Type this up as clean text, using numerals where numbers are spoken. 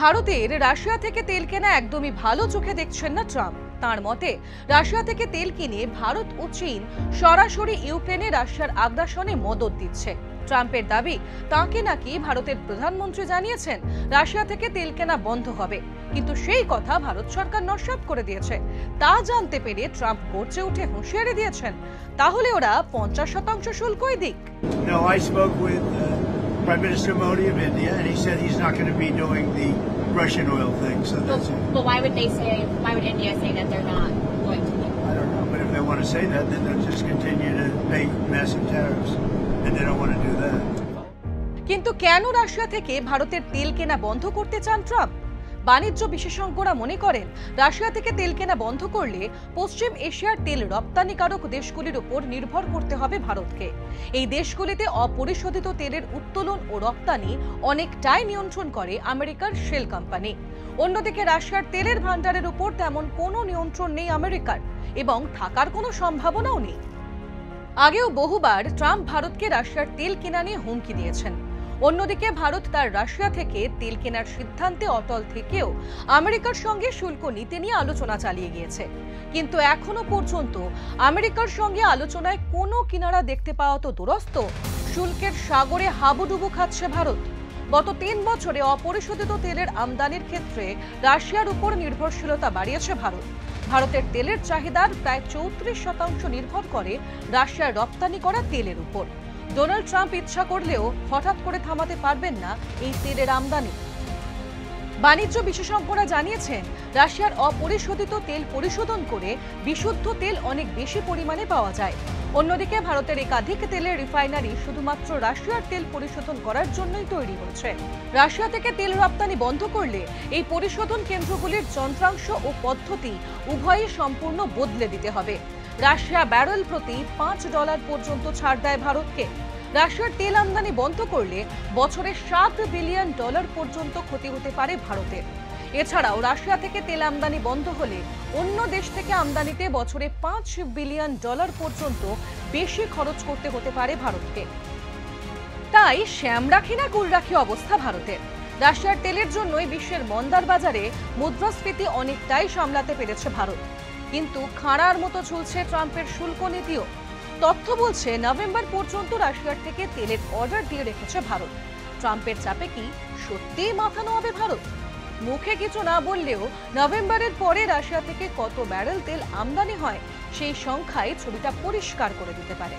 ভারতের রাশিয়া থেকে তেল কেনা একদমই ভালো চোখে দেখছেন না ট্রাম্প। তার মতে রাশিয়া থেকে তেল কিনে ভারত ও চীন সরাসরি ইউক্রেনে রাশিয়ার আগ্রাসনে মদদ দিচ্ছে। ট্রাম্পের দাবি, তাকে নাকি ভারতের প্রধানমন্ত্রী জানিয়েছেন রাশিয়া থেকে তেল কেনা বন্ধ হবে, কিন্তু সেই কথা ভারত সরকার নস্যাৎ করে দিয়েছে। তা জানতে পেরে ট্রাম্প গর্জে উঠে হুঁশিয়ারি দিয়েছেন, তাহলে ওরা 50% শুল্কই দিক। Prime Minister Modi of India, and he said he's not going to be doing the Russian oil thing. So that's it. But why would India say that they're not going to do it? I don't know, but if they want to say that, then they'll just continue to pay massive tariffs, and they don't want to do that. কিন্তু কেন Russia থেকে ভারতের তেল কেনা বন্ধ করতে চান Trump? বাণিজ্য বিশেষজ্ঞরা মনে করেন, রাশিয়া থেকে তেল কেনা বন্ধ করলে পশ্চিম এশিয়ার তেল রপ্তানিকারক দেশগুলির উপর নির্ভর করতে হবে ভারতকে। এই দেশগুলিতে অপরিশোধিত তেলের উত্তোলন ও রপ্তানি অনেকটাই নিয়ন্ত্রণ করে আমেরিকার শেল কোম্পানি। অন্যদিকে রাশিয়ার তেলের ভান্ডারের উপর তেমন কোনো নিয়ন্ত্রণ নেই আমেরিকার, এবং থাকার কোনো সম্ভাবনাও নেই। আগেও বহুবার ট্রাম্প ভারতকে রাশিয়ার তেল কেনা নিয়ে হুমকি দিয়েছেন। অন্যদিকে ভারত তার রাশিয়া থেকে তেল কেনার সিদ্ধান্তে অটল থেকেও আমেরিকার সঙ্গে শুল্ক নীতি নিয়ে আলোচনা চালিয়ে গিয়েছে, কিন্তু এখনো পর্যন্ত আমেরিকার সঙ্গে আলোচনায় কোনো কিনারা দেখতে পাওয়া তো দুরস্ত, শুল্কের সাগরে হাবুডুবু খাচ্ছে ভারত। গত 3 বছরে অপরিশোধিত তেলের আমদানির ক্ষেত্রে রাশিয়ার উপর নির্ভরশীলতা বাড়িয়েছে ভারত। ভারতের তেলের চাহিদার প্রায় 34% নির্ভর করে রাশিয়ার রপ্তানি করা তেলের উপর। ডোনাল্ড ট্রাম্প ইচ্ছা করলেও হঠাৎ করে থামাতে পারবেন না এই তেলের আমদানি। বাণিজ্য বিশেষজ্ঞরা জানিয়েছেন, রাশিয়ার অপরিশোধিত তেল পরিশোধন করে বিশুদ্ধ তেল অনেক বেশি পরিমাণে পাওয়া যায়। অন্যদিকে ভারতের একাধিক তেলের রিফাইনারি শুধুমাত্র রাশিয়ার তেল পরিশোধন করার জন্যই তৈরি হচ্ছে। রাশিয়া থেকে তেল রপ্তানি বন্ধ করলে এই পরিশোধন কেন্দ্রগুলির যন্ত্রাংশ ও পদ্ধতি উভয়ই সম্পূর্ণ বদলে দিতে হবে। রাশিয়া ব্যারেল প্রতি $5 পর্যন্ত ছাড় দেয় ভারতকে। রাশিয়ার তেল আমদানি বন্ধ করলে বছরে $7 বিলিয়ন পর্যন্ত ক্ষতি হতে পারে ভারতের। এছাড়াও রাশিয়া থেকে তেল আমদানি বন্ধ হলে অন্য দেশ থেকে আমদানিতে বছরে $5 বিলিয়ন পর্যন্ত বেশি খরচ করতে হতে পারে ভারতকে। তাই শ্যাম রাখি না কুল রাখি অবস্থা ভারতের। রাশিয়ার তেলের জন্যই বিশ্বের মন্দার বাজারে মুদ্রাস্ফীতি অনেকটাই সামলাতে পেরেছে ভারত, কিন্তু খাঁড়ার মতো ঝুলছে ট্রাম্পের শুল্ক নীতিও। তথ্য বলছে, নভেম্বর পর্যন্ত রাশিয়ার থেকে তেলের অর্ডার দিয়ে রেখেছে ভারত। ট্রাম্পের চাপে কি সত্যিই মাথা নোয়াবে ভারত? মুখে কিছু না বললেও নভেম্বরের পরে রাশিয়া থেকে কত ব্যারেল তেল আমদানি হয় সেই সংখ্যায় ছবিটা পরিষ্কার করে দিতে পারে।